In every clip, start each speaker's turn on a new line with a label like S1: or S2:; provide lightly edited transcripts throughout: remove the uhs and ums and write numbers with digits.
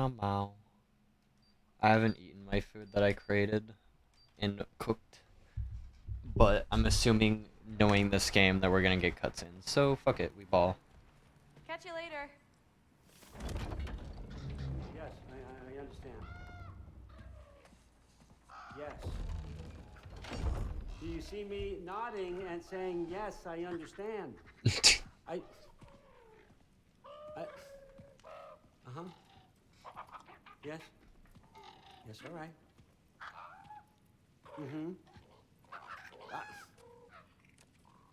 S1: Meow meow. I haven't eaten my food that I created and cooked, but I'm assuming, knowing this game, that we're gonna get cutscenes. So fuck it, we ball.
S2: Catch you later.
S3: Yes, I understand. Yes. Do you see me nodding and saying, yes, I understand? I... Uh-huh. Yes. Yes, all right. Mm-hmm.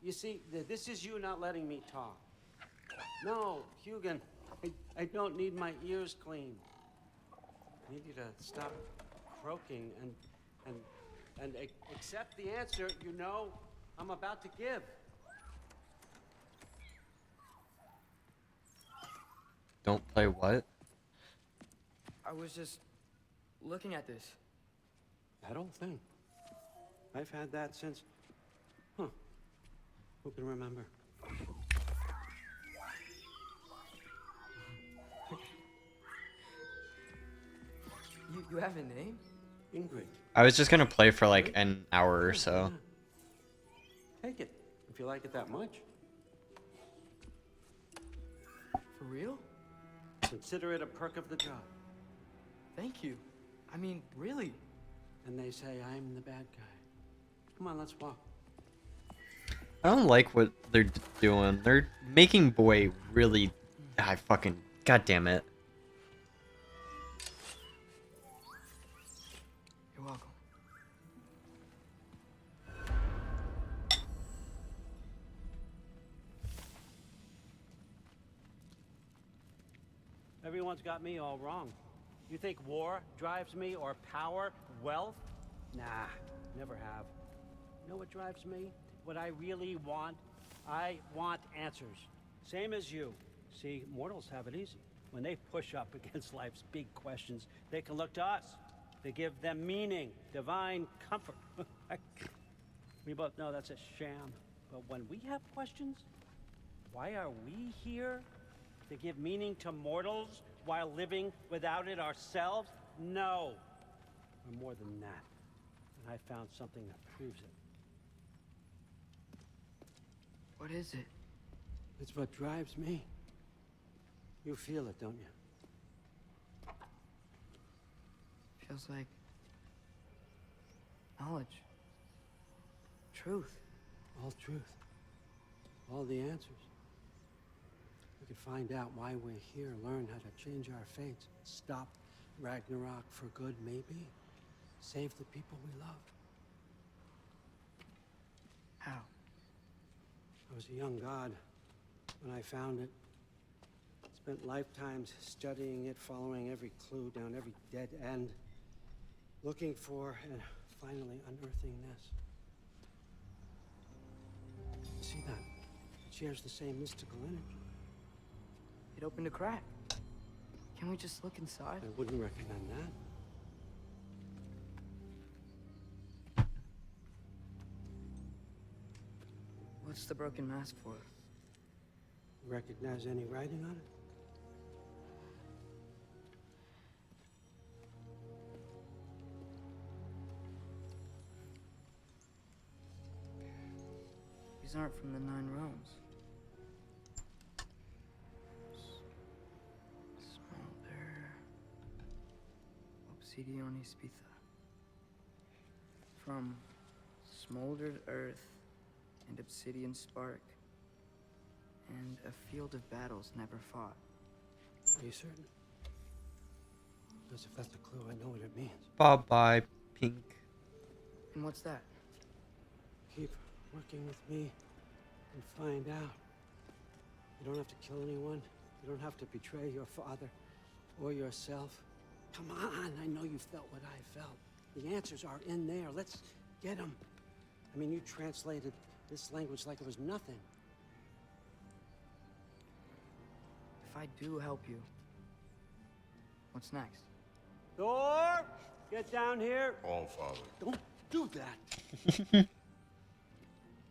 S3: You see, this is you not letting me talk. No, Hugin, I don't need my ears cleaned. I need you to stop croaking and accept the answer you know I'm about to give.
S1: Don't play what?
S4: I was just looking at this.
S3: That old thing. I've had that since... Huh. Who can remember?
S4: You have a name?
S3: Ingrid.
S1: I was just gonna play for like an hour or so.
S3: Yeah. Take it, if you like it that much.
S4: For real?
S3: Consider it a perk of the job.
S4: Thank you. I mean, really.
S3: And they say I'm the bad guy. Come on, let's walk.
S1: I don't like what they're doing. They're making boy really... I fucking... God damn it.
S4: You're welcome.
S3: Everyone's got me all wrong. You think war drives me, or power, wealth? Nah, never have. You know what drives me? What I really want? I want answers. Same as you. See, mortals have it easy. When they push up against life's big questions, they can look to us. They give them meaning, divine comfort. We both know that's a sham. But when we have questions, why are we here? To give meaning to mortals while living without it ourselves? No. We're more than that. And I found something that proves it.
S4: What is it?
S3: It's what drives me. You feel it, don't you?
S4: Feels like knowledge. Truth.
S3: All truth. All the answers. We could find out why we're here, learn how to change our fates, stop Ragnarok for good, maybe. Save the people we love.
S4: How?
S3: I was a young god when I found it. Spent lifetimes studying it, following every clue down every dead end, looking for and finally unearthing this. See that? It shares the same mystical energy.
S4: It opened a crack. Can we just look inside?
S3: I wouldn't recommend that.
S4: What's the broken mask for?
S3: Recognize any writing on it?
S4: These aren't from the Nine Realms. Smolder. Obsidione Spitha. From smoldered earth and obsidian spark. And a field of battles never fought.
S3: Are you certain? Because if that's a clue, I know what it means.
S1: Bye-bye, Pink.
S4: And what's that?
S3: Keep working with me and find out. You don't have to kill anyone. You don't have to betray your father or yourself. Come on, I know you felt what I felt. The answers are in there. Let's get them. I mean, you translated this language like it was nothing.
S4: If I do help you, what's next?
S3: Thor, get down here.
S5: All father.
S3: Don't do that.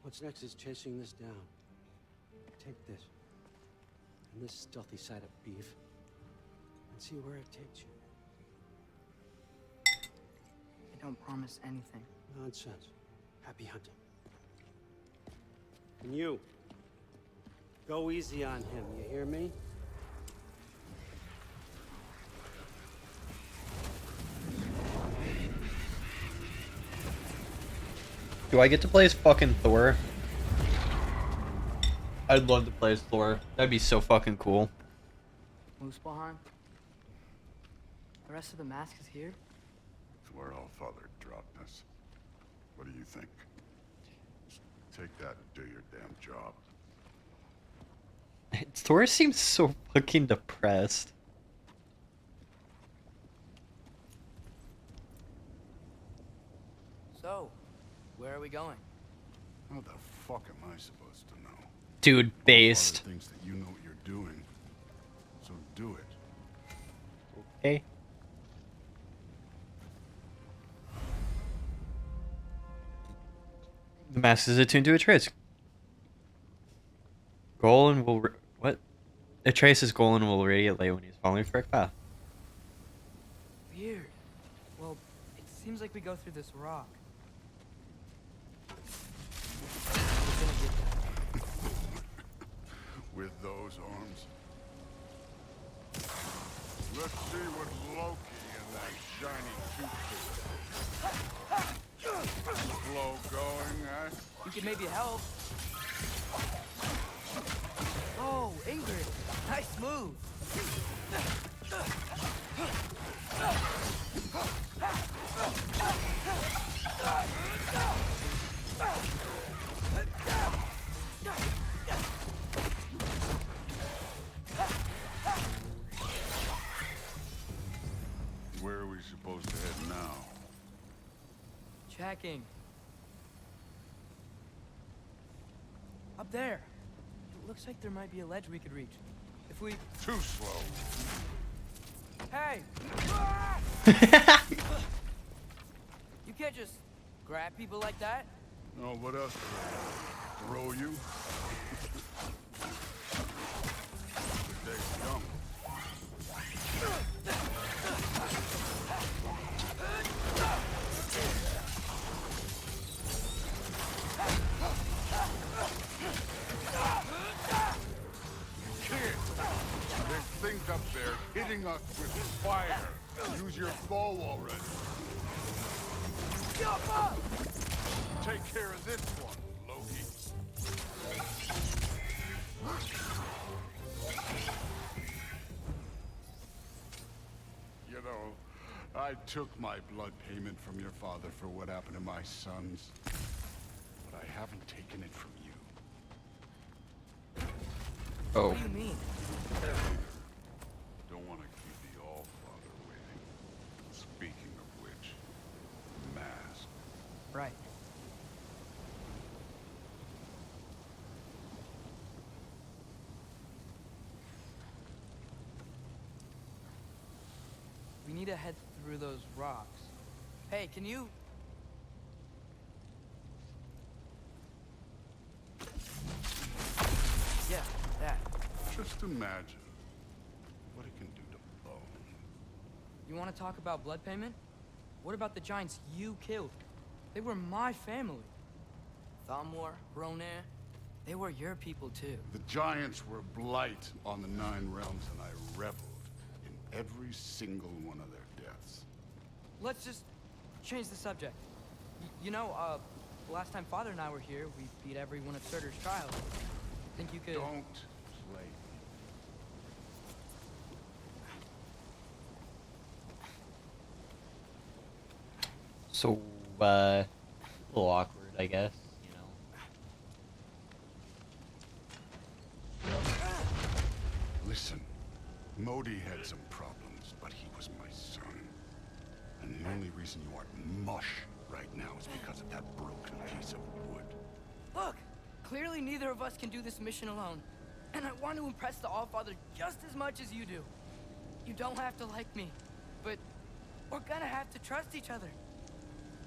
S3: What's next is chasing this down. Take this. And this stealthy side of beef. And Let's see where it takes you.
S4: I don't promise anything.
S3: Nonsense. Happy hunting. And you, go easy on him, you hear me?
S1: Do I get to play as fucking Thor? I'd love to play as Thor. That'd be so fucking cool.
S4: Muspelheim? The rest of the mask is here?
S5: It's where Allfather dropped us. What do you think? Take that and do your damn job.
S1: Thor seems so fucking depressed.
S4: So, where are we going?
S5: How the fuck am I supposed to know?
S1: Dude,
S5: Allfather
S1: based.
S5: thinks that you know what you're doing, so do it.
S1: Okay. The mask is attuned to a trace. Golan will what? A trace's Golan will radiate light when he's following the correct path.
S6: Weird. Well, it seems like we go through this rock.
S5: With those arms. Let's see what Loki and that shiny toothpick. Slow going, eh?
S6: You could maybe help. Oh, Ingrid. Nice move.
S5: Where are we supposed to head now?
S6: Checking. Up there. It looks like there might be a ledge we could reach. If we...
S5: Too slow.
S6: Hey! You can't just grab people like that.
S5: Oh, what else? Throw you? Good day, young. Kid, there's things up there hitting us with fire. Use your bow already. Take care of this one, Loki. You know, I took my blood payment from your father for what happened to my sons, but I haven't taken it from you.
S1: Oh.
S6: What do you mean?
S5: Don't want to keep the Allfather waiting. Speaking of which, mask.
S6: Right. We need to head through those rocks. Hey, can you... Yeah, that.
S5: Just imagine what it can do to bone.
S6: You want to talk about blood payment? What about the giants you killed? They were my family. Thamur, Ronair, they were your people too.
S5: The giants were blight on the Nine Realms, and I reveled in every single one of their deaths.
S6: Let's just change the subject. You know, the last time Father and I were here, we beat every one of Surtur's trials. Think you could...
S5: Don't play.
S1: So, a little awkward, I guess, you know.
S5: Listen, Modi had some problems, but he was my son. And the only reason you aren't mush right now is because of that broken piece of wood.
S6: Look! Clearly neither of us can do this mission alone. And I want to impress the Allfather just as much as you do. You don't have to like me, but we're gonna have to trust each other.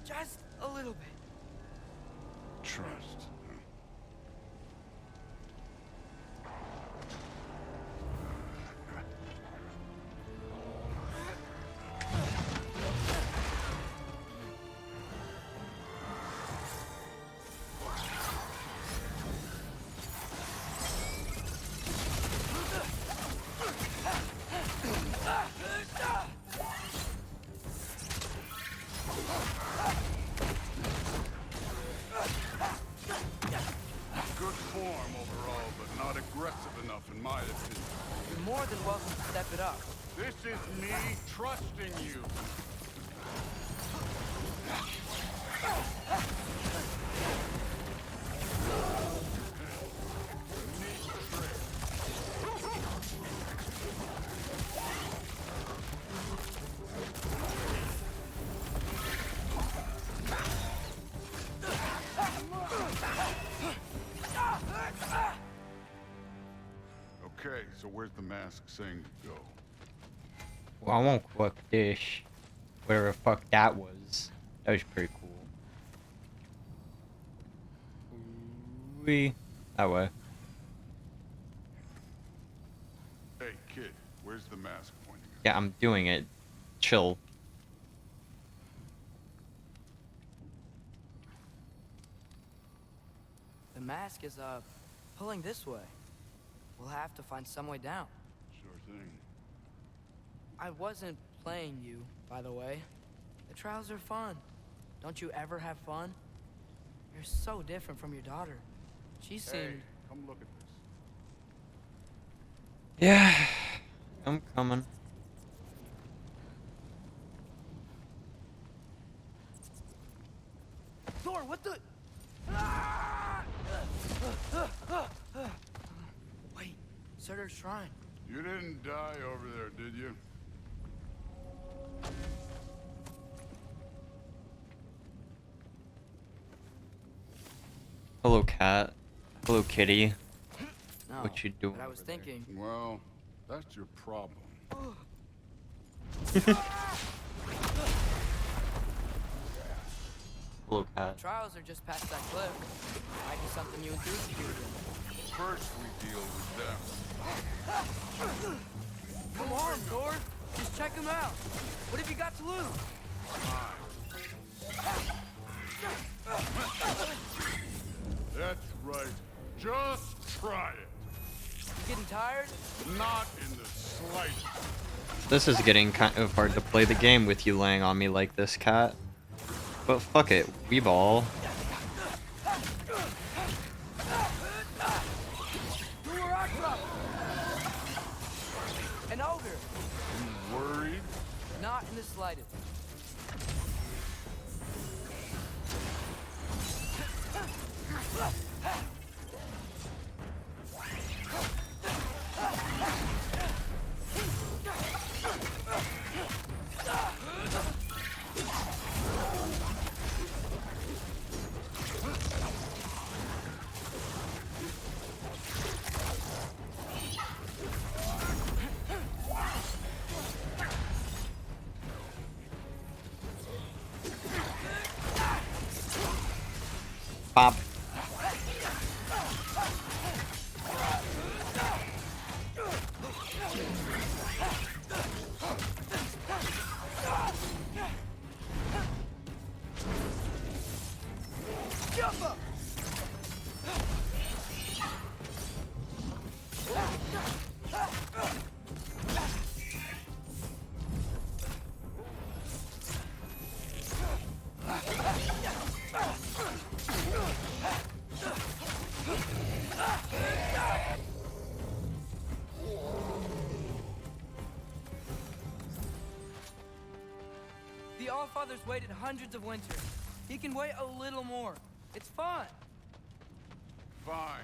S6: Just a little bit.
S5: Trust. Huh? trusting you. Okay, so where's the mask saying to go?
S1: Well, I won't cook dish. Whatever the fuck that was. That was pretty cool. That way.
S5: Hey, kid, where's the mask pointing at?
S1: Yeah, I'm doing it. Chill.
S6: The mask is, pulling this way. We'll have to find some way down.
S5: Sure thing.
S6: I wasn't playing you, by the way. The trials are fun. Don't you ever have fun? You're so different from your daughter. She
S5: Hey,
S6: seemed...
S5: come look at this.
S1: Yeah. I'm coming.
S6: Thor, what the... Wait, Surtur's shrine.
S5: You didn't die over there, did you?
S1: Hello, cat. Hello, kitty.
S6: No,
S1: What you doing
S6: but I was
S1: over there?
S6: thinking...
S5: Well, that's your problem.
S1: Hello, cat.
S6: Trials are just past that cliff. Might be something you and Goose can do again.
S5: First we deal with them.
S6: Come on, Thor. Just check him out. What have you got to lose?
S5: That's right. Just try it.
S6: You getting tired?
S5: Not in the slightest.
S1: This is getting kind of hard to play the game with you laying on me like this, cat. But fuck it, we ball.
S6: Do a rock drop. An ogre.
S5: You worried?
S6: Not in the slightest.
S1: Pop.
S6: Jump up. The Allfather's waited hundreds of winters. He can wait a little more. It's fun.
S5: Fine.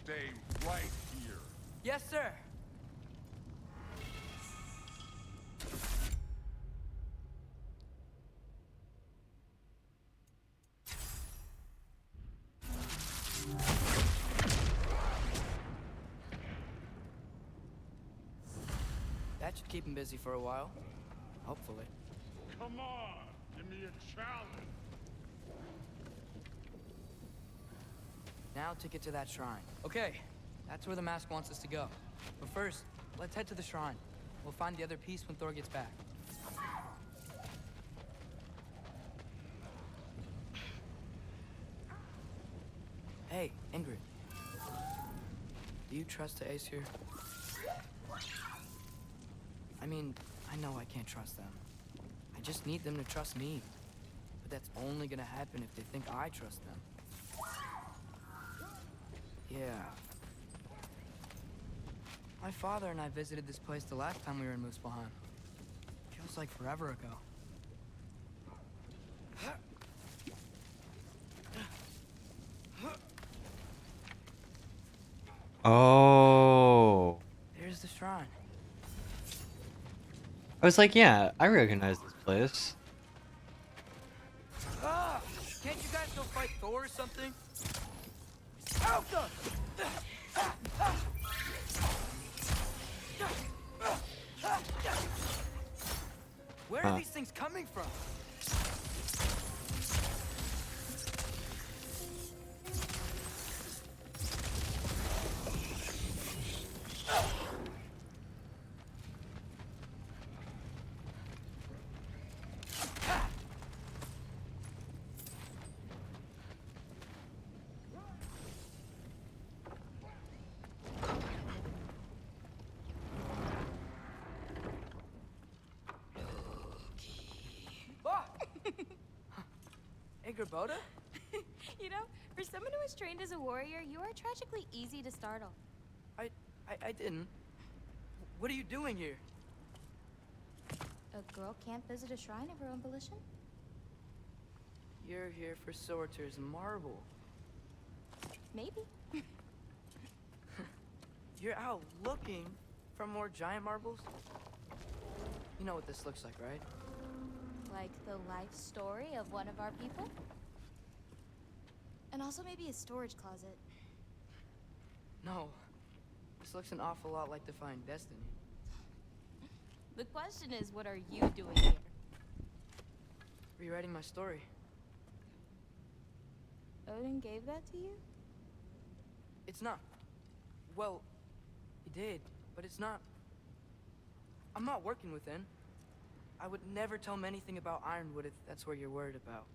S5: Stay right here.
S6: Yes, sir. That should keep him busy for a while. Hopefully.
S5: Come on. Give me a challenge.
S6: Now to get to that shrine. Okay, that's where the mask wants us to go. But first, let's head to the shrine. We'll find the other piece when Thor gets back. Hey, Ingrid. Do you trust the Ace here? I mean, I know I can't trust them. I just need them to trust me. But that's only gonna happen if they think I trust them. Yeah. My father and I visited this place the last time we were in Muspelheim. Looks like forever ago.
S1: Oh.
S6: There's the shrine.
S1: I was like, yeah, I recognize this place.
S6: Ah! Can't you guys go fight Thor or something? Alpha! Where are these things coming from? Hey, Gerboda?
S2: You know, for someone who is trained as a warrior, you are tragically easy to startle.
S6: I didn't. What are you doing here?
S2: A girl can't visit a shrine of her own volition?
S6: You're here for Sorter's marble.
S2: Maybe.
S6: You're out looking for more giant marbles? You know what this looks like, right?
S2: Like the life story of one of our people? And also maybe a storage closet.
S6: No. This looks an awful lot like Defying Destiny.
S2: The question is, what are you doing here?
S6: Rewriting my story.
S2: Odin gave that to you?
S6: It's not. Well, he did, but it's not. I'm not working with him. I would never tell him anything about Ironwood if that's what you're worried about.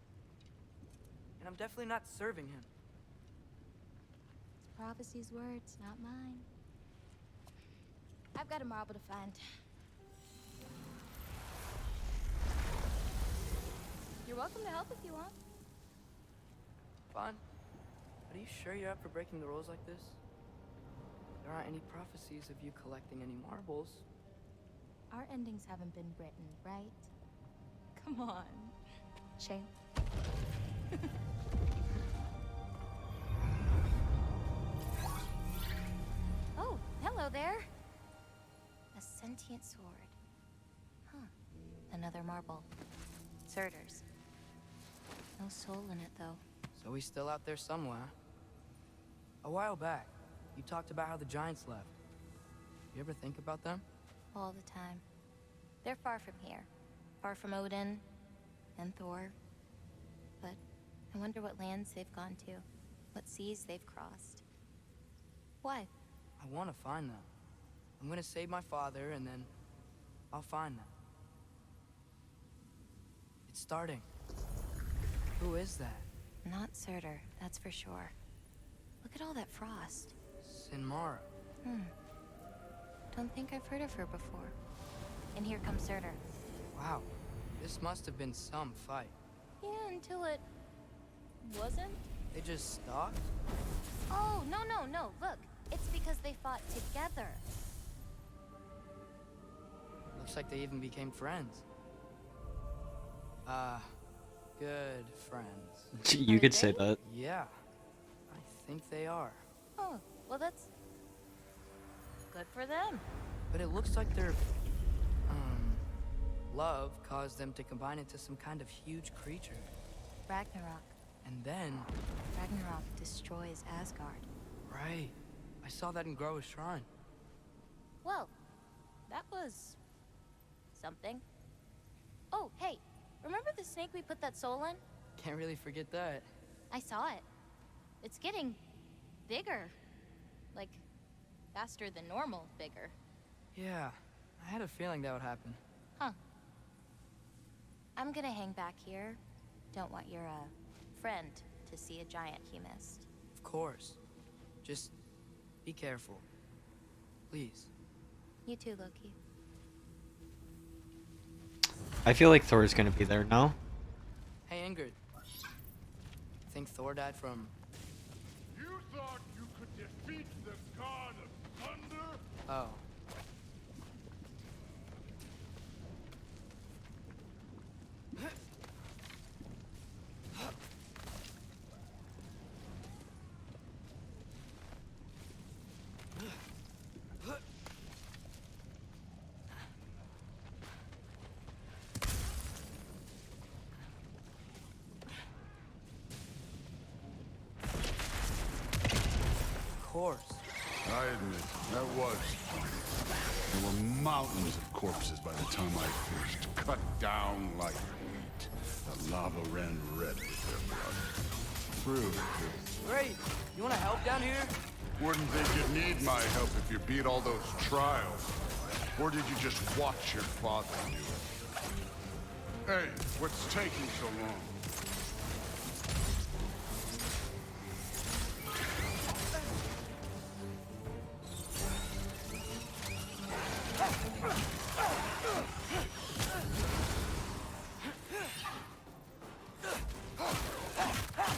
S6: And I'm definitely not serving him.
S2: It's prophecy's words, not mine. I've got a marble to find. You're welcome to help if you want.
S6: Fine. But are you sure you're up for breaking the rules like this? There aren't any prophecies of you collecting any marbles.
S2: Our endings haven't been written, right? Come on. Shame. Oh, hello there. A sentient sword. Huh. Another marble. Surtur's. No soul in it, though.
S6: So he's still out there somewhere. A while back, you talked about how the giants left. You ever think about them?
S2: All the time. They're far from here. Far from Odin and Thor. But I wonder what lands they've gone to. What seas they've crossed. Why?
S6: I want to find them. I'm gonna save my father, and then I'll find them. It's starting. Who is that?
S2: Not Surtur, that's for sure. Look at all that frost.
S6: Sinmara.
S2: Don't think I've heard of her before. And here comes Surtur.
S6: Wow. This must have been some fight.
S2: Yeah, until it wasn't.
S6: They just stalked?
S2: Oh, no. Look, it's because they fought together.
S6: Looks like they even became friends. Good friends.
S1: You could say that.
S6: Yeah. I think they are.
S2: Oh, well, that's good for them.
S6: But it looks like their, love caused them to combine into some kind of huge creature.
S2: Ragnarok.
S6: And then...
S2: Ragnarok destroys Asgard.
S6: Right. I saw that in Groa's shrine.
S2: Well, that was something. Oh, hey, remember the snake we put that soul in?
S6: Can't really forget that.
S2: I saw it. It's getting bigger. Like, faster than normal bigger.
S6: Yeah, I had a feeling that would happen.
S2: Huh. I'm gonna hang back here. Don't want your, friend to see a giant he missed.
S6: Of course. Just be careful. Please.
S2: You too, Loki.
S1: I feel like Thor's gonna be there now.
S6: Hey, Ingrid. I think Thor died from...
S5: You thought you could defeat the god of thunder?
S6: Oh. course.
S5: I admit, that was fun. There were mountains of corpses by the time I finished, cut down like wheat. The lava ran red with their blood. True.
S6: Great. You want to help down here?
S5: Wouldn't think you'd need my help if you beat all those trials. Or did you just watch your father do it? Hey, what's taking so long?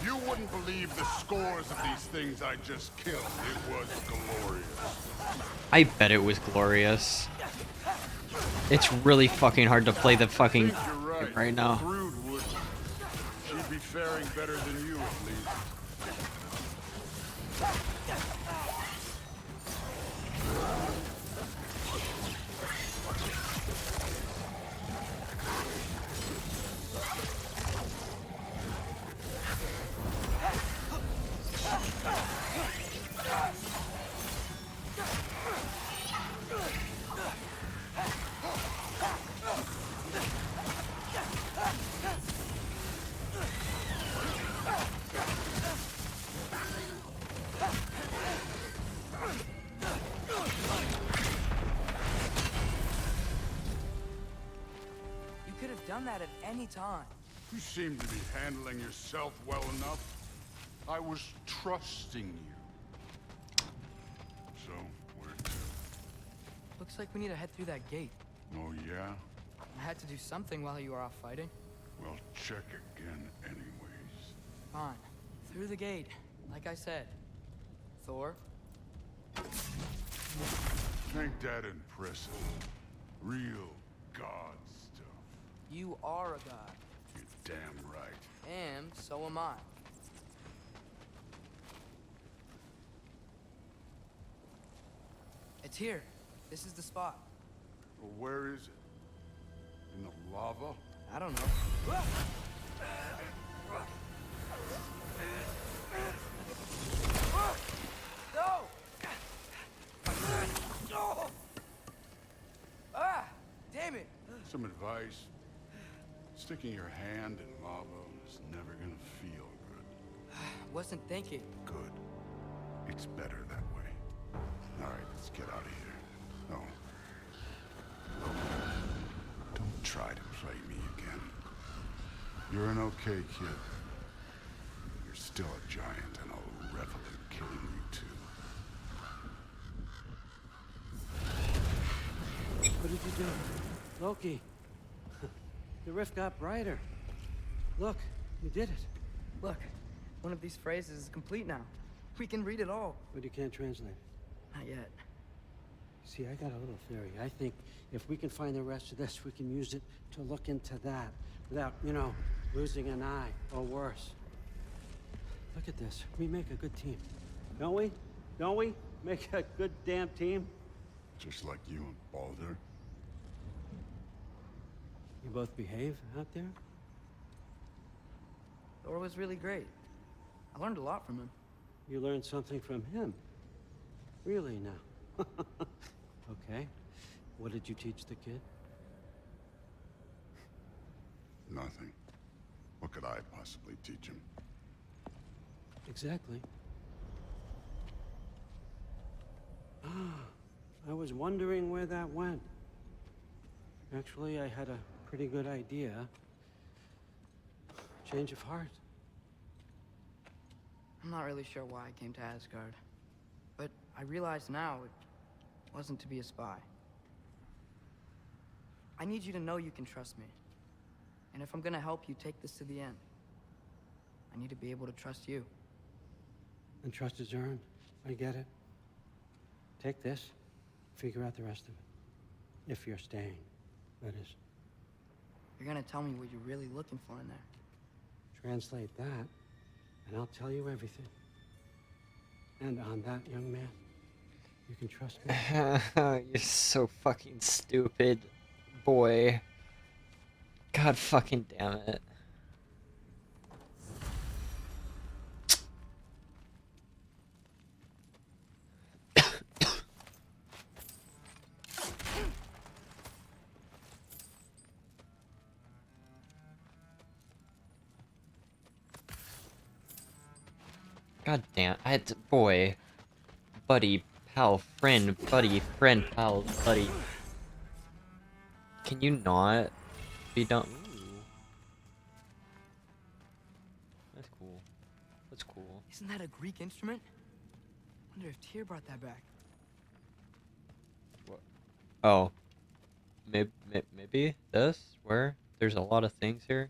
S5: You wouldn't believe the scores of these things I just killed. It was glorious.
S1: I bet it was glorious. It's really fucking hard to play the fucking
S5: I think you're
S1: game right now.
S5: Brood would. She'd be faring better than you, at least.
S6: You could have done that at any time.
S5: You seem to be handling yourself well enough. I was trusting you. So, where to?
S6: Looks like we need to head through that gate.
S5: Oh, yeah?
S6: I had to do something while you were off fighting.
S5: Well, check again anyways.
S6: Fine. Through the gate, like I said. Thor?
S5: Ain't that impressive? Real god stuff.
S6: You are a god.
S5: You're damn right.
S6: And so am I. It's here. This is the spot.
S5: Well, where is it? In the lava?
S6: I don't know. No! Ah! Damn it!
S5: Some advice. Sticking your hand in lava is never gonna feel good.
S6: Wasn't thinking.
S5: Good. It's better that way. All right, let's get out of here. Oh. Don't try to play me again. You're an okay kid. You're still a giant, and I'll revel in killing you too.
S3: What did you do? Loki. The rift got brighter. Look, you did it.
S6: Look, one of these phrases is complete now. We can read it all.
S3: But you can't translate.
S6: Not yet.
S3: See, I got a little theory. I think if we can find the rest of this, we can use it to look into that without, you know, losing an eye or worse. Look at this. We make a good team. Don't we? Don't we? Make a good damn team?
S5: Just like you and Baldur.
S3: You both behave out there?
S6: Thor was really great. I learned a lot from him.
S3: You learned something from him. Really now? Okay. What did you teach the kid?
S5: Nothing. What could I possibly teach him?
S3: Exactly. Ah, I was wondering where that went. Actually, I had a pretty good idea. Change of heart.
S6: I'm not really sure why I came to Asgard. But I realize now it wasn't to be a spy. I need you to know you can trust me. And if I'm gonna help you take this to the end, I need to be able to trust you.
S3: And trust is earned. I get it. Take this, figure out the rest of it. If you're staying, that is.
S6: You're gonna tell me what you're really looking for in there.
S3: Translate that, and I'll tell you everything. And on that, young man, you can trust me.
S1: You're so fucking stupid, boy. God fucking damn it. God damn. I had to, boy. Buddy, pal, friend, buddy, friend, pal, buddy. Can you not be done? Ooh. That's cool. That's cool.
S6: Isn't that a Greek instrument? Wonder if Tyr brought that back.
S1: What? Oh. Maybe this? Where? There's a lot of things here.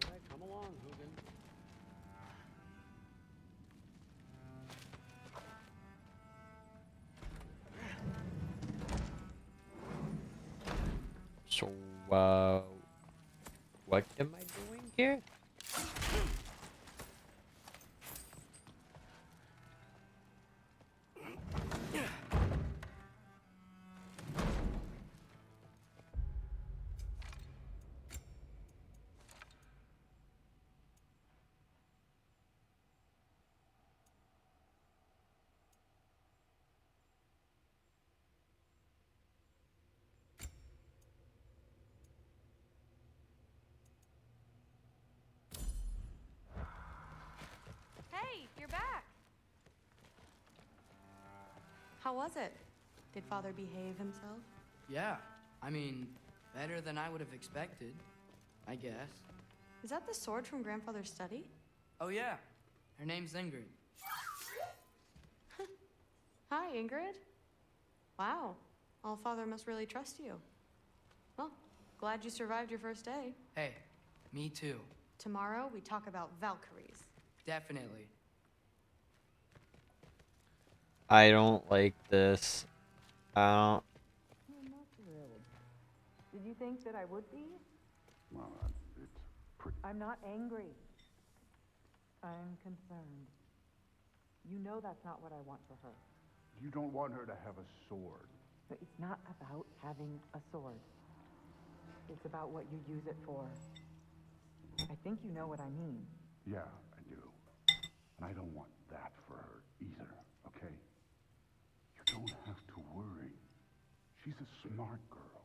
S3: All right, come along, Hugin.
S1: So, what am I doing here?
S7: Hey, you're back. How was it? Did Father behave himself?
S6: Yeah, I mean, better than I would have expected, I guess.
S7: Is that the sword from Grandfather's study?
S6: Oh yeah, her name's Ingrid.
S7: Hi, Ingrid. Wow, All-Father must really trust you. Well, glad you survived your first day.
S6: Hey, me too.
S7: Tomorrow, we talk about Valkyries.
S6: Definitely.
S1: I don't like this. I don't.
S8: I'm not thrilled. Did you think that I would be?
S5: Well, it's pretty...
S8: I'm not angry. I'm concerned. You know that's not what I want for her.
S5: You don't want her to have a sword.
S8: But it's not about having a sword. It's about what you use it for. I think you know what I mean.
S5: Yeah, I do. And I don't want that for her either, okay? You don't have to worry. She's a smart girl.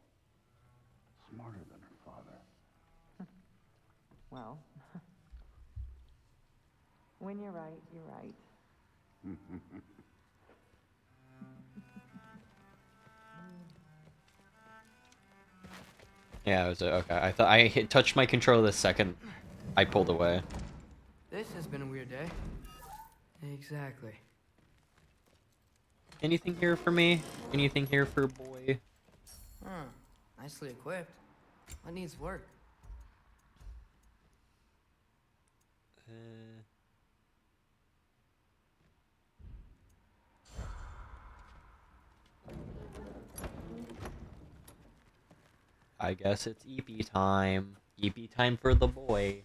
S5: Smarter than her father.
S8: Well, when you're right, you're right.
S1: Yeah, it was okay. I thought I touched my controller the second I pulled away.
S6: This has been a weird day. Exactly.
S1: Anything here for me? Anything here for boy?
S6: Huh. Nicely equipped. What needs work?
S1: I guess it's EP time. EP time for the boy.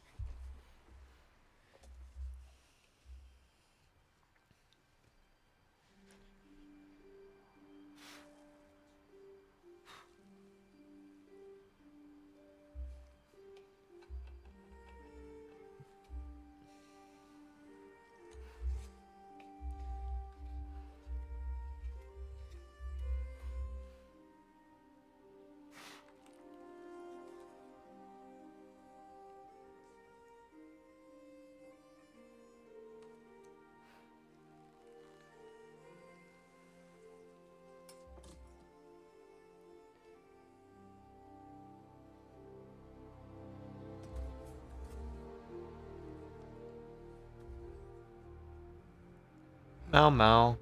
S1: Mau Mau.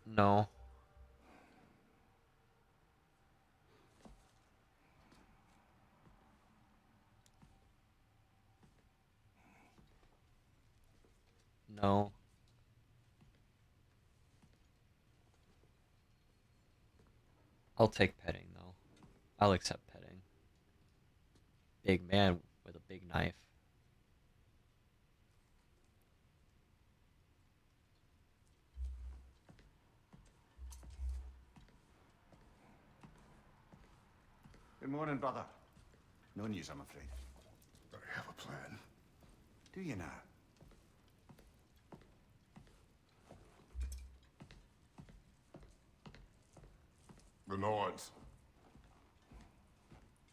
S1: No. No. I'll take petting though. I'll accept petting. Big man with a big knife.
S5: Good morning, brother. No news, I'm afraid. I have a plan. Do you now?
S9: Norns.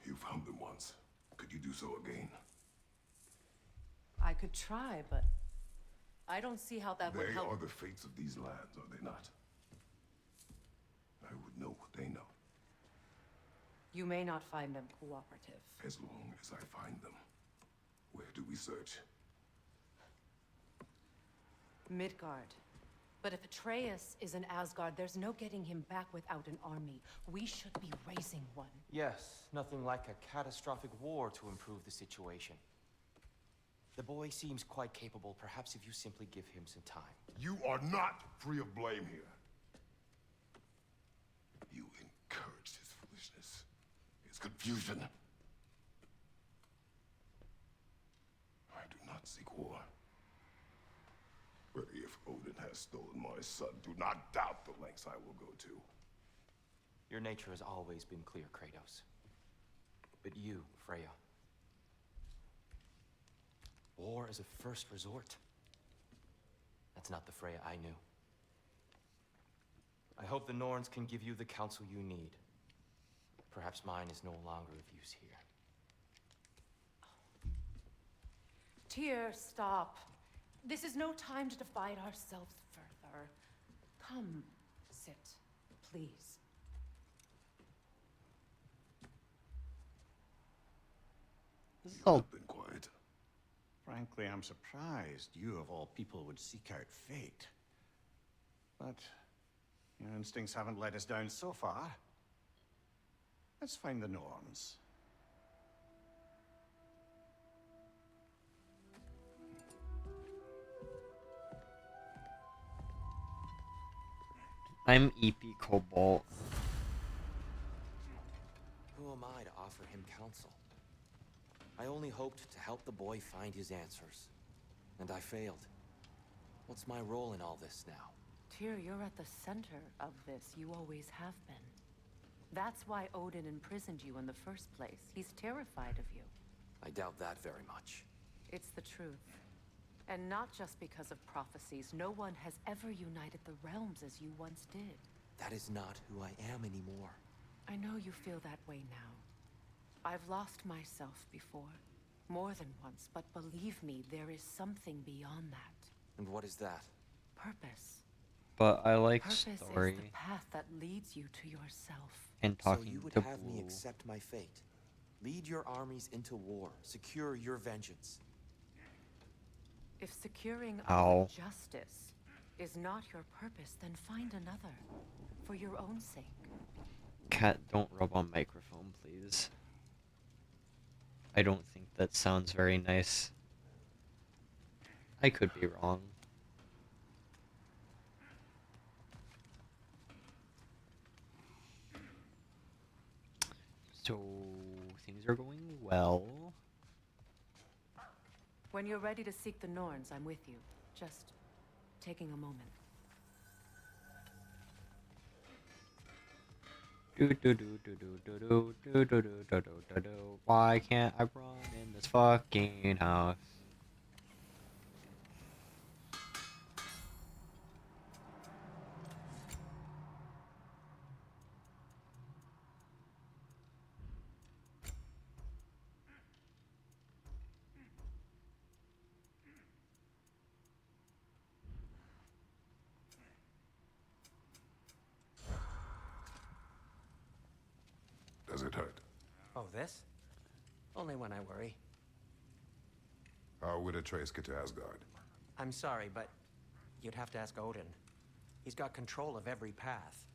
S9: You found them once. Could you do so again?
S10: I could try, but I don't see how that would
S9: They
S10: help.
S9: are the fates of these lands, are they not? I would know what they know,
S10: You may not find them cooperative.
S9: as long as I find them. Where do we search?
S10: Midgard. But if Atreus is in Asgard, there's no getting him back without an army. We should be raising one.
S11: Yes, nothing like a catastrophic war to improve the situation. The boy seems quite capable. Perhaps if you simply give him some time.
S9: You are not free of blame here. You encouraged his foolishness, his confusion. I do not seek war. But if Odin has stolen my son, do not doubt the lengths I will go to.
S11: Your nature has always been clear, Kratos. But you, Freya. War is a first resort. That's not the Freya I knew. I hope the Norns can give you the counsel you need. Perhaps mine is no longer of use here.
S10: Tyr, stop. This is no time to divide ourselves further. Come, sit, please.
S1: This is all
S9: Been quiet.
S12: Frankly, I'm surprised you of all people would seek out fate. But your instincts haven't let us down so far. Let's find the Norns.
S1: I'm EP Cobalt.
S11: Who am I to offer him counsel? I only hoped to help the boy find his answers. And I failed. What's my role in all this now?
S10: Tyr, you're at the center of this. You always have been. That's why Odin imprisoned you in the first place. He's terrified of you.
S11: I doubt that very much.
S10: It's the truth. And not just because of prophecies. No one has ever united the realms as you once did.
S11: That is not who I am anymore.
S10: I know you feel that way now. I've lost myself before. More than once, but believe me, there is something beyond that.
S11: And what is that?
S10: Purpose.
S1: But I like
S10: Purpose
S1: story
S10: is the path that leads you to yourself.
S1: and
S11: So
S1: talking
S11: you would
S1: to
S11: have me
S1: Blue.
S11: accept my fate. Lead your armies into war. Secure your vengeance.
S10: If securing
S1: Ow.
S10: our justice is not your purpose, then find another. For your own sake.
S1: Cat, don't rub on microphone, please. I don't think that sounds very nice. I could be wrong. So, things are going well.
S10: When you're ready to seek the Norns, I'm with you. Just taking a moment.
S1: Do do do do do do do do do do do do do do. Why can't I run in this fucking house?
S9: Does it hurt?
S3: Oh, this? Only when I worry.
S9: How would Atreus get to Asgard?
S3: I'm sorry, but you'd have to ask Odin. He's got control of every path.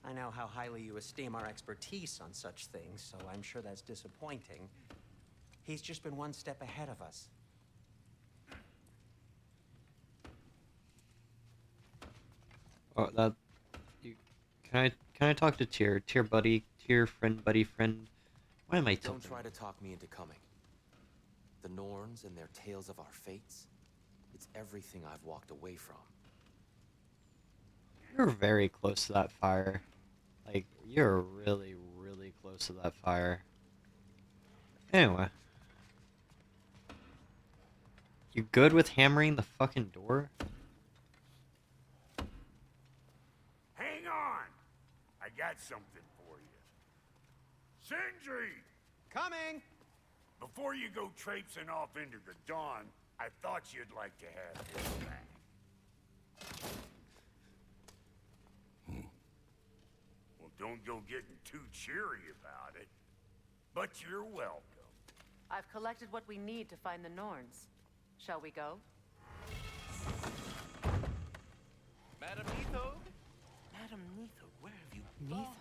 S3: I know how highly you esteem our expertise on such things, so I'm sure that's disappointing. He's just been one step ahead of us.
S1: Oh, that. You, can I talk to Tyr? Tyr buddy, Tyr friend, buddy friend. Why am I
S11: Don't
S1: tilting?
S11: try to talk me into coming. The Norns and their tales of our fates, it's everything I've walked away from.
S1: You're very close to that fire. Like, you're really, really close to that fire. Anyway. You good with hammering the fucking door?
S5: Hang on! I got something for you. Sindri!
S12: Coming!
S5: Before you go traipsing off into the dawn, I thought you'd like to have this back. Well, don't go getting too cheery about it. But you're welcome.
S10: I've collected what we need to find the Norns. Shall we go?
S13: Madam Neathog? Madam Neathog, where have you gone?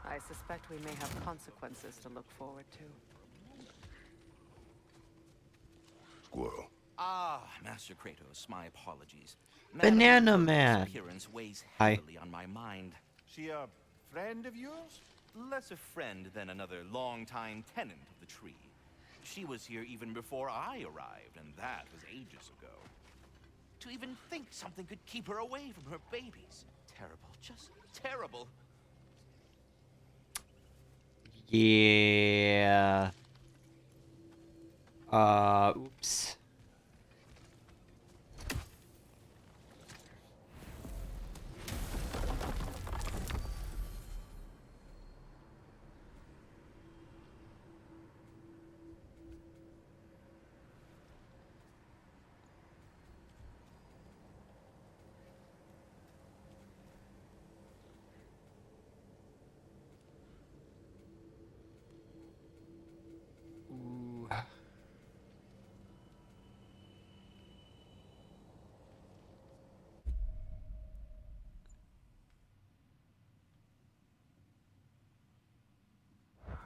S10: I suspect we may have consequences to look forward to.
S9: Squirrel.
S13: Ah, Master Kratos, my apologies.
S1: Banana
S13: Madam Neathog's
S1: Man.
S13: appearance weighs
S1: Hi.
S13: heavily on my mind.
S12: She a friend of yours?
S13: Less a friend than another long-time tenant of the tree. She was here even before I arrived, and that was ages ago. To even think something could keep her away from her babies. Terrible, just terrible.
S1: Yeah. Oops. Ooh.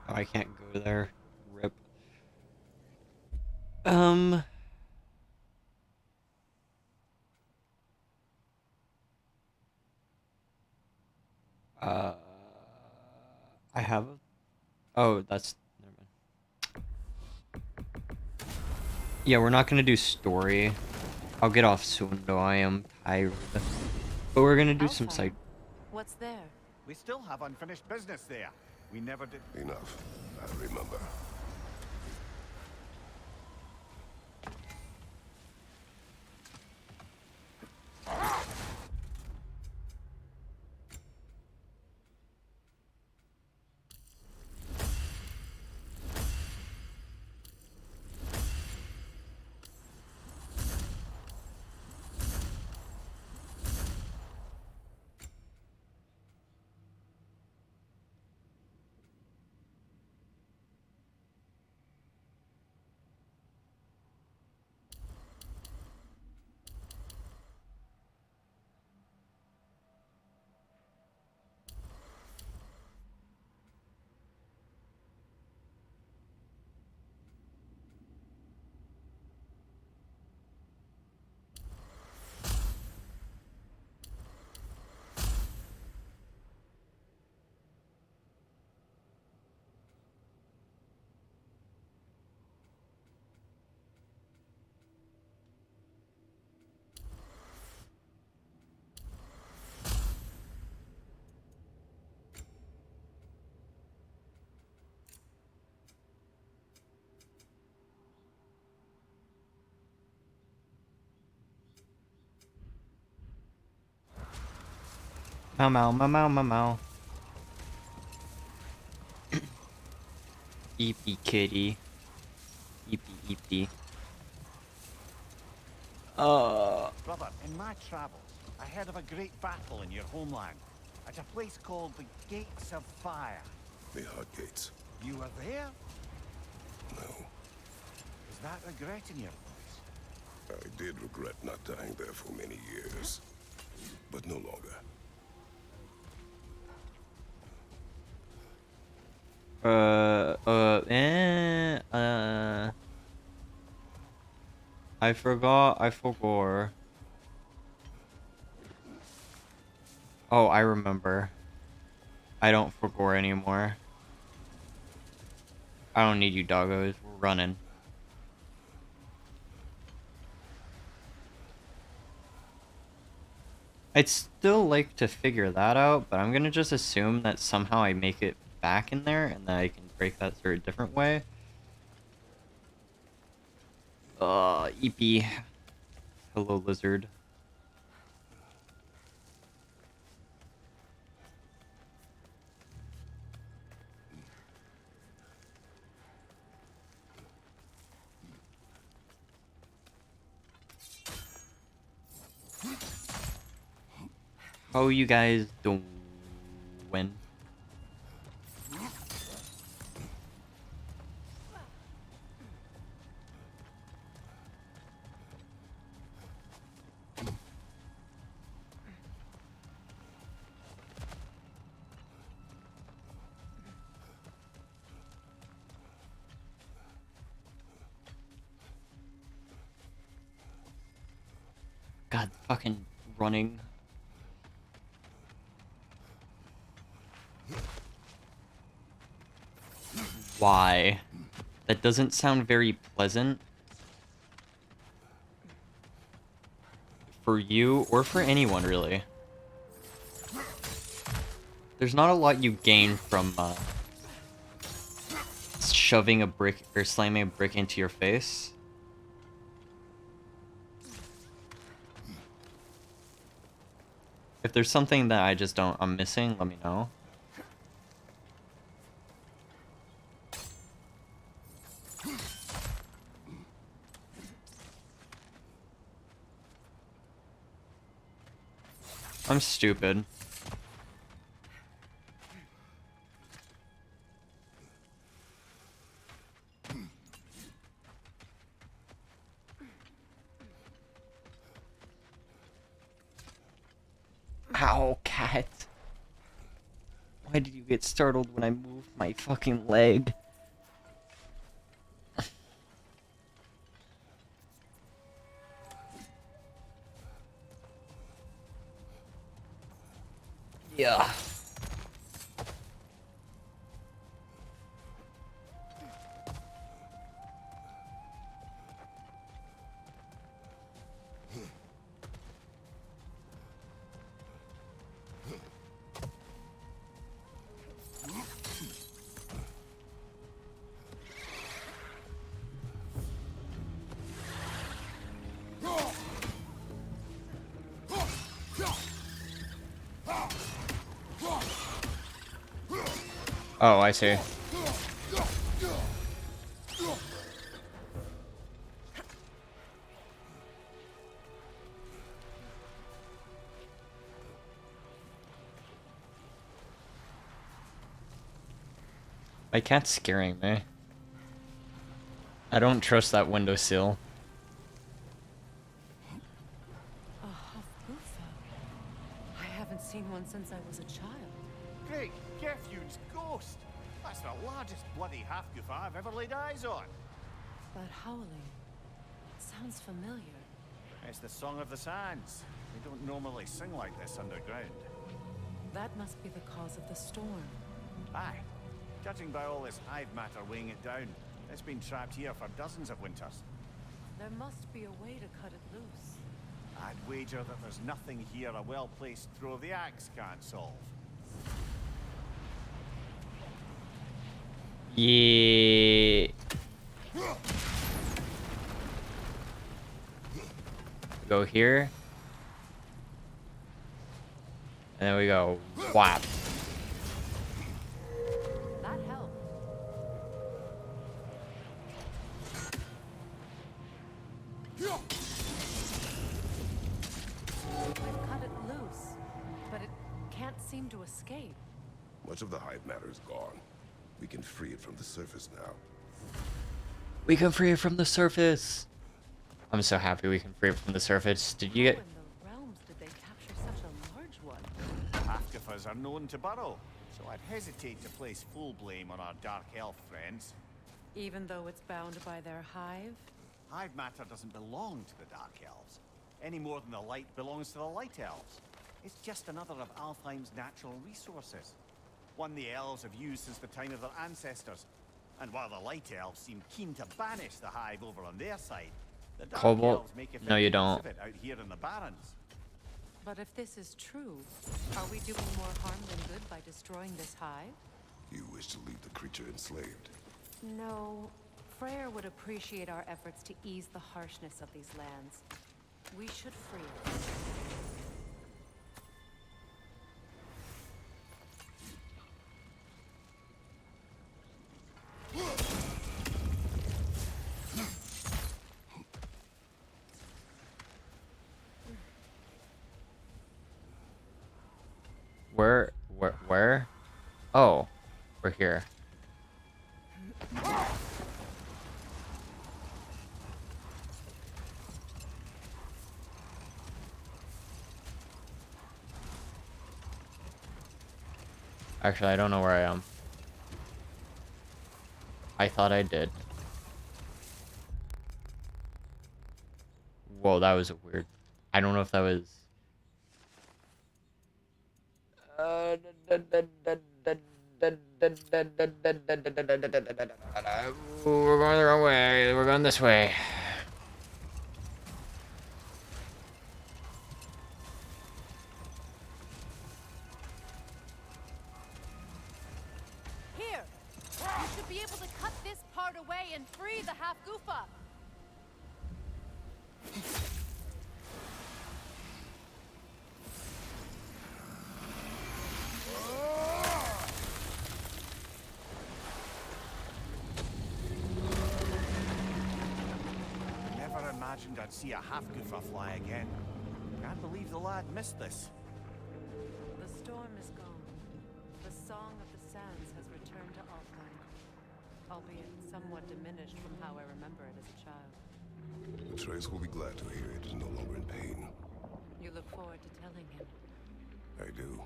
S1: Oh, I can't go there. Rip. Uh, I have a... Oh, that's... Never mind. Yeah, we're not gonna do story. I'll get off soon, though. I am tired. But we're gonna do some side...
S10: What's there?
S12: We still have unfinished business there. We never did.
S9: Enough. I remember.
S1: Meow, meow, meow, meow, meow, meow. Eepy kitty. Eepy, eepy.
S12: Brother, in my travels, I heard of a great battle in your homeland. At a place called the Gates of Fire.
S9: The Hot Gates.
S12: You were there?
S9: No.
S12: Is that regret in your voice?
S9: I did regret not dying there for many years. But no longer.
S1: I forgot. Oh, I remember. I don't forgot anymore. I don't need you doggos. We're running. I'd still like to figure that out, but I'm gonna just assume that somehow I make it back in there and that I can break that through a different way. EP. Hello, lizard. How you guys doing? God, fucking running. Why? That doesn't sound very pleasant. For you, or for anyone, really. There's not a lot you gain from, shoving a brick, or slamming a brick into your face. If there's something that I'm missing, let me know. I'm stupid. Ow, cat. Why did you get startled when I moved my fucking leg? Yeah. Oh, I see. My cat's scaring me. I don't trust that windowsill.
S10: A Hafgufa. I haven't seen one since I was a child.
S12: Great Gefud's ghost! That's the largest bloody Hafgufa I've ever laid eyes on.
S10: That howling sounds familiar.
S12: It's the Song of the Sands. They don't normally sing like this underground.
S10: That must be the cause of the storm.
S12: Aye. Judging by all this hive matter weighing it down, it's been trapped here for dozens of winters.
S10: There must be a way to cut it loose.
S12: I'd wager that there's nothing here a well-placed throw of the axe can't solve.
S1: Yeah. Go here. And then we go whap.
S10: That helped. We've cut it loose, but it can't seem to escape.
S9: Much of the hive matter is gone. We can free it from the surface now.
S1: We can free it from the surface. I'm so happy we can free it from the surface. Did you get...
S10: How in the realms did they capture such a large one?
S12: Hafgufas are known to burrow, so I'd hesitate to place full blame on our dark elf friends.
S10: Even though it's bound by their hive?
S12: Hive matter doesn't belong to the dark elves, any more than the light belongs to the light elves. It's just another of Alfheim's natural resources. One the elves have used since the time of their ancestors. And while the light elves seem keen to banish the hive over on their side, the dark
S1: Cobalt?
S12: elves make
S1: No, you
S12: effective use
S1: don't.
S12: of it out here in the barrens.
S10: But if this is true, are we doing more harm than good by destroying this hive?
S9: You wish to leave the creature enslaved.
S10: No. Freyr would appreciate our efforts to ease the harshness of these lands. We should free it.
S1: Where? Oh, we're here. Actually, I don't know where I am. I thought I did. Whoa, that was a weird. I don't know if that was. We're going the wrong way. We're going this way.
S10: Here! You should be able to cut this part away and free the half-goofa!
S13: Never imagined I'd see a half-goofa fly again. Can't believe the lad missed this.
S10: The storm is gone. The song of the sands has returned to Alfheim, albeit somewhat diminished from how I remember it as a child.
S9: Atreus will be glad to hear it is no longer in pain.
S10: You look forward to telling him.
S9: I do.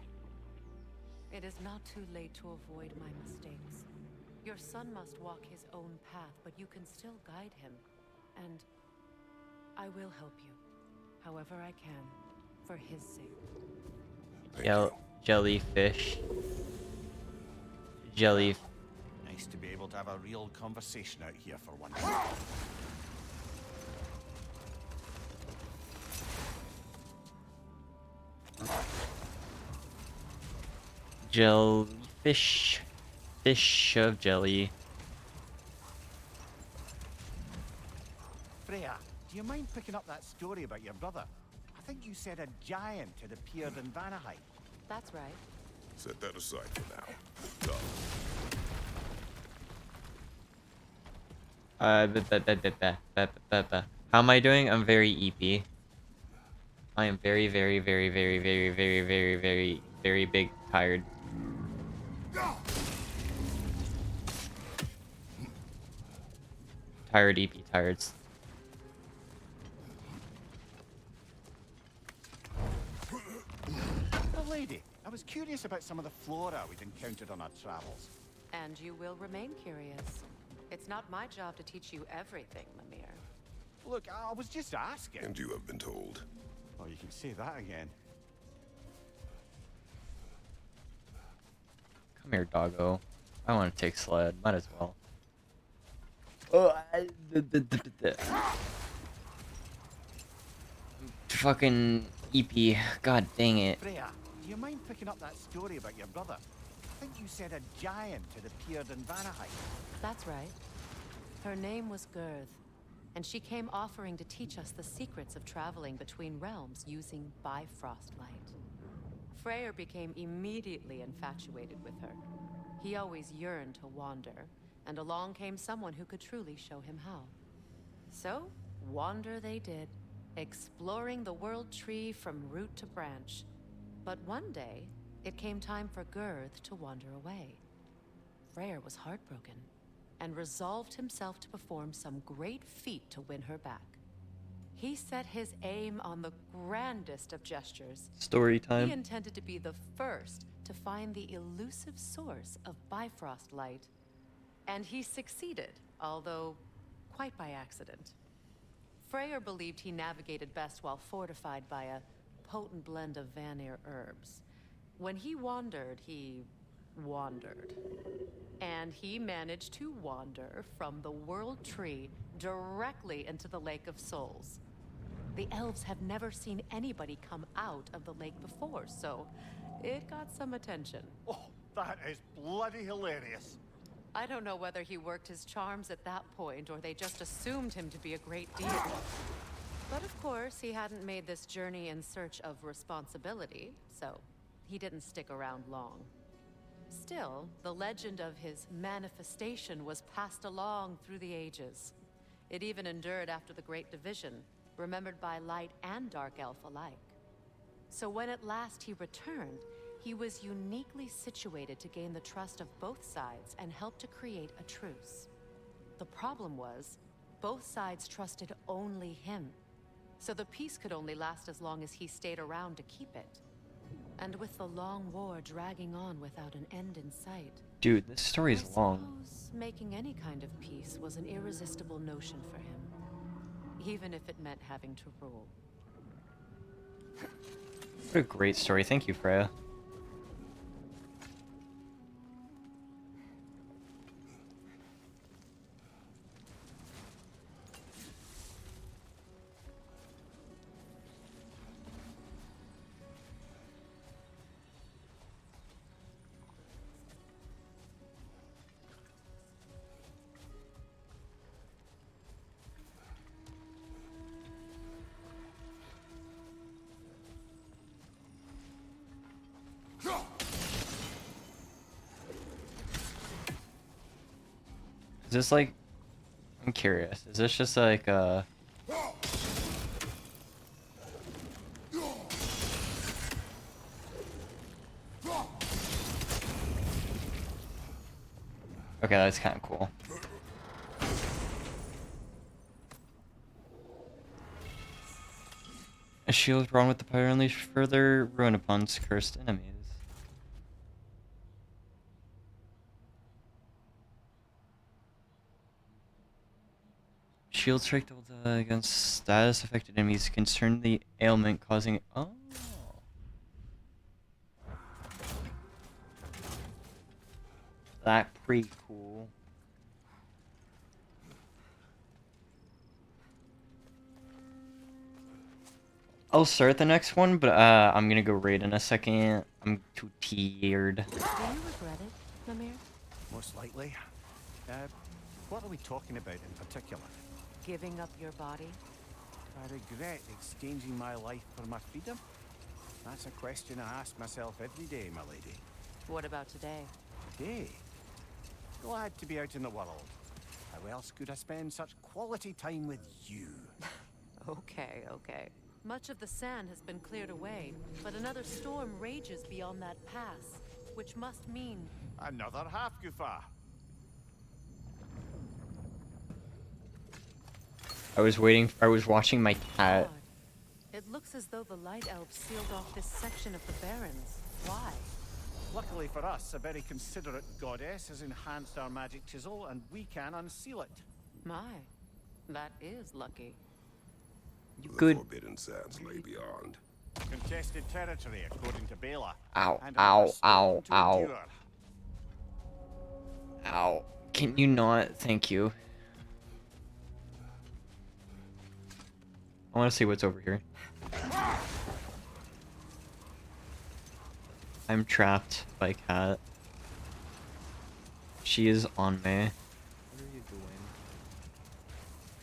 S10: It is not too late to avoid my mistakes. Your son must walk his own path, but you can still guide him. And I will help you, however I can, for his sake.
S1: Jellyfish. Jelly.
S13: Nice to be able to have a real conversation out here for once.
S1: Jellyfish. Fish of jelly.
S13: Freya, do you mind picking up that story about your brother? I think you said a giant had appeared in Vanaheim.
S10: That's right.
S9: Set that aside for now.
S1: How am I doing? I'm very EP. I am very, very, very, very, very, very, very, very, very big tired. Tired EP tireds.
S13: Oh, lady, I was curious about some of the flora we'd encountered on our travels.
S10: And you will remain curious. It's not my job to teach you everything, Mimir.
S13: Look, I was just asking.
S9: And you have been told.
S13: Oh, you can say that again.
S1: Come here, doggo. I want to take sled. Might as well. Fucking EP. God dang it.
S13: Freya, do you mind picking up that story about your brother? I think you said a giant had appeared in Vanaheim.
S10: That's right. Her name was Girth, and she came offering to teach us the secrets of traveling between realms using Bifrost light. Freyr became immediately infatuated with her. He always yearned to wander, and along came someone who could truly show him how. So, wander they did, exploring the world tree from root to branch. But one day, it came time for Girth to wander away. Freyr was heartbroken, and resolved himself to perform some great feat to win her back. He set his aim on the grandest of gestures.
S1: Story time.
S10: He intended to be the first to find the elusive source of Bifrost light. And he succeeded, although quite by accident. Freyr believed he navigated best while fortified by a potent blend of Vanir herbs. When he wandered, he wandered. And he managed to wander from the World Tree directly into the Lake of Souls. The elves have never seen anybody come out of the lake before, so it got some attention.
S12: Oh, that is bloody hilarious.
S10: I don't know whether he worked his charms at that point or they just assumed him to be a great deal. But of course, he hadn't made this journey in search of responsibility, so he didn't stick around long. Still, the legend of his manifestation was passed along through the ages. It even endured after the Great Division, remembered by Light and Dark Elf alike. So when at last he returned, he was uniquely situated to gain the trust of both sides and help to create a truce. The problem was, both sides trusted only him. So the peace could only last as long as he stayed around to keep it. And with the long war dragging on without an end in sight,
S1: Dude, this story's long.
S10: I suppose making any kind of peace was an irresistible notion for him, even if it meant having to rule.
S1: What a great story. Thank you, Freya. Is this like... I'm curious. Is this just like Okay, that's kind of cool. A shield drawn with the power unleash further ruin upon cursed enemies. Shield strike double against status affected enemies concern the ailment causing. Oh. That pretty cool. I'll start the next one, but I'm gonna go raid in a second. I'm too tired.
S10: Do you regret it, Mimir?
S12: Most likely. What are we talking about in particular?
S10: Giving up your body?
S12: I regret exchanging my life for my freedom? That's a question I ask myself every day, my lady.
S10: What about today?
S12: Today? Glad to be out in the world. How else could I spend such quality time with you?
S10: Okay, okay. Much of the sand has been cleared away, but another storm rages beyond that pass, which must mean...
S12: Another half-goofa.
S1: I was watching my cat.
S10: Odd. It looks as though the Light Elves sealed off this section of the Barrens. Why?
S12: Luckily for us, a very considerate goddess has enhanced our magic chisel, and we can unseal it.
S10: My, that is lucky.
S1: You
S9: The
S1: could.
S9: forbidden sands lay beyond.
S12: Contested territory, according to Bela.
S1: Ow!
S12: And
S1: Ow!
S12: another storm
S1: Ow!
S12: to
S1: Ow!
S12: endure.
S1: Ow! Can you not? Thank you. I want to see what's over here. I'm trapped by cat. She is on me. What are you doing?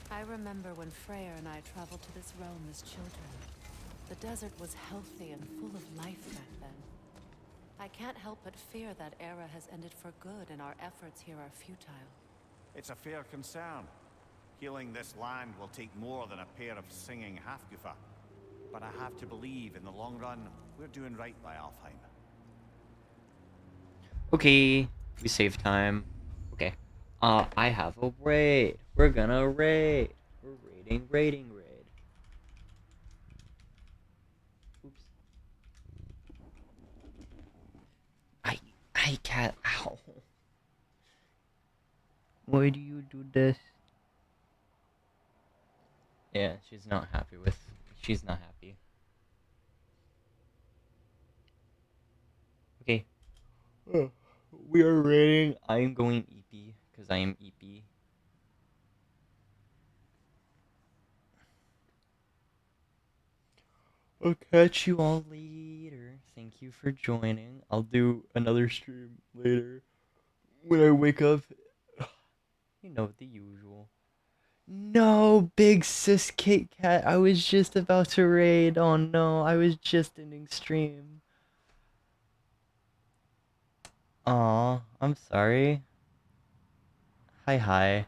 S10: I remember when Freya and I traveled to this realm as children. The desert was healthy and full of life back then. I can't help but fear that era has ended for good and our efforts here are futile.
S12: It's a fair concern. Healing this land will take more than a pair of singing half-goofa. But I have to believe in the long run, we're doing right by Alfheim.
S1: Okay, we save time. Okay. I have a raid. We're gonna raid. We're raiding. Oops. I can't. Ow. Why do you do this? Yeah, she's not happy. Okay. We are raiding. I'm going EP because I am EP. I'll catch you all later. Thank you for joining. I'll do another stream later when I wake up. You know, the usual. No, big sis Kit Kat. I was just about to raid. Oh no, I was just ending stream. Aw, I'm sorry. Hi, hi.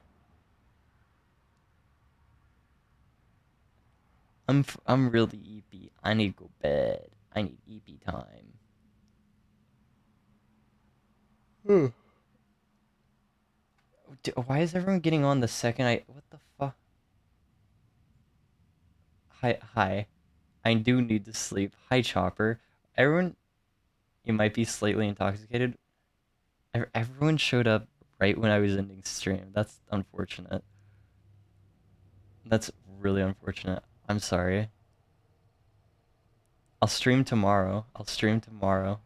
S1: I'm really EP. I need to go bed. I need EP time. Why is everyone getting on the second what the fuck? Hi, hi. I do need to sleep. Hi, Chopper. Everyone, you might be slightly intoxicated. Everyone showed up right when I was ending stream. That's unfortunate. That's really unfortunate. I'm sorry. I'll stream tomorrow. I'll stream tomorrow.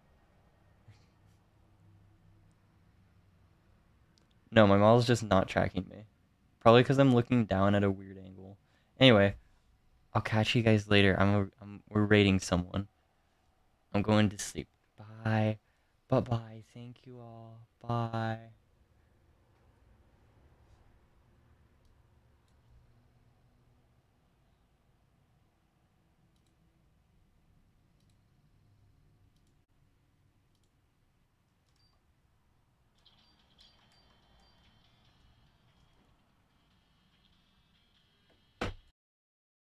S1: No, my model's just not tracking me. Probably because I'm looking down at a weird angle. Anyway, I'll catch you guys later. We're raiding someone. I'm going to sleep. Bye. Bye-bye. Thank you all. Bye.